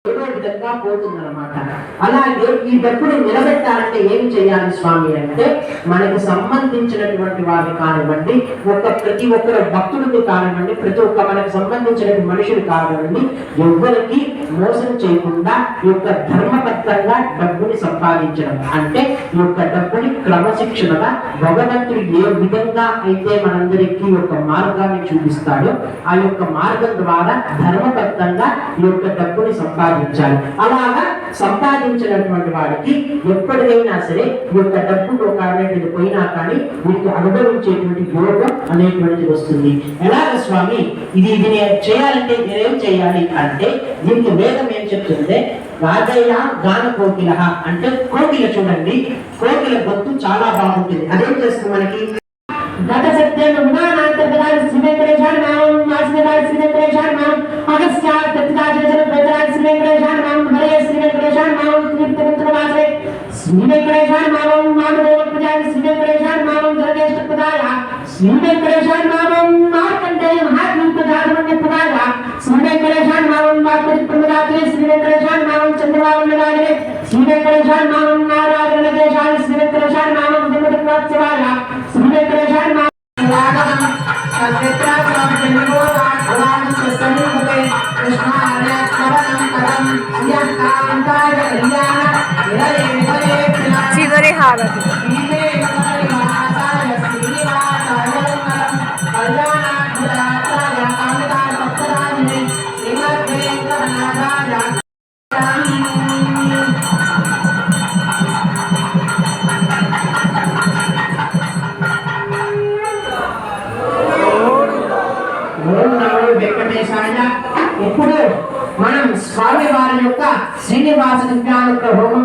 ఏదో విధంగా పోతుందన్నమాట. అలాగే ఈ డబ్బుని నిలబెట్టాలంటే ఏమి చేయాలి స్వామి అంటే, మనకు సంబంధించినటువంటి వారు కానివ్వండి, ప్రతి ఒక్కరు భక్తుడికి కానివ్వండి, ప్రతి ఒక్క మనకు సంబంధించిన మనుషులు కానివ్వండి, ఎవరికి మోసం చేయకుండా ఈ యొక్క ధర్మబద్ధంగా డబ్బుని సంపాదించడం అంటే, ఈ యొక్క డబ్బుని క్రమశిక్షణగా భగవంతుడు ఏ విధంగా అయితే మనందరికీ యొక్క మార్గాన్ని చూపిస్తాడో ఆ యొక్క మార్గం ద్వారా ధర్మబద్ధంగా ఈ యొక్క డబ్బుని సంపాదించాలి. అలాగా సంపాదించినటువంటి వాడికి ఎప్పటికైనా సరే ఈ యొక్క డబ్బు కారణం పోయినా కానీ వీటికి అనుభవించేటువంటి యోగం అనేటువంటిది వస్తుంది. ఎలాగ స్వామి ఇది చేయాలంటే నేనేం చేయాలి అంటే, దీనికి వేదం ఏం చెప్తుంటే, రాజయ్య గాన కోకిల అంటే కోకిల చూడండి, కోకిల గొంతు చాలా బాగుంటుంది. అదేం చేస్తుంది మనకి గత సత్యం ఉదాహరణ శ్రీవేంకటేశ్వర నామం మాసినవాడ శ్రీవేంకటేశ్వర నామం అగస్త్య ప్రతిదాజన ప్రజరాజ శ్రీవేంకటేశ్వర నామం హరే శ్రీవేంకటేశ్వర నామం కీర్తనంతుల వాసే శ్రీవేంకటేశ్వర నామం మానవ ప్రజాయ శ్రీవేంకటేశ్వర నామం జగదేశ ప్రదాయ శ్రీవేంకటేశ్వర నామం మార్కండేయ మహాత్మ ప్రజాధర్మ ప్రదాయ శ్రీవేంకటేశ్వర నామం వాక్య ప్రదాతే శ్రీవేంకటేశ్వర నామం చంద్రబాబు నారాయణ శ్రీవేంకటేశ్వర నామం నారాయణ దేశాయ శ్రీవేంకటేశ్వర నామం ధర్మవాత్సవాయ శ్రీవేంకటేశ్వర నామం చివరి హారతి వెంకటేశాయ. ఇప్పుడు మనం స్వామి వారి యొక్క శ్రీనివాస దివ్యానుగ్రహ హోమం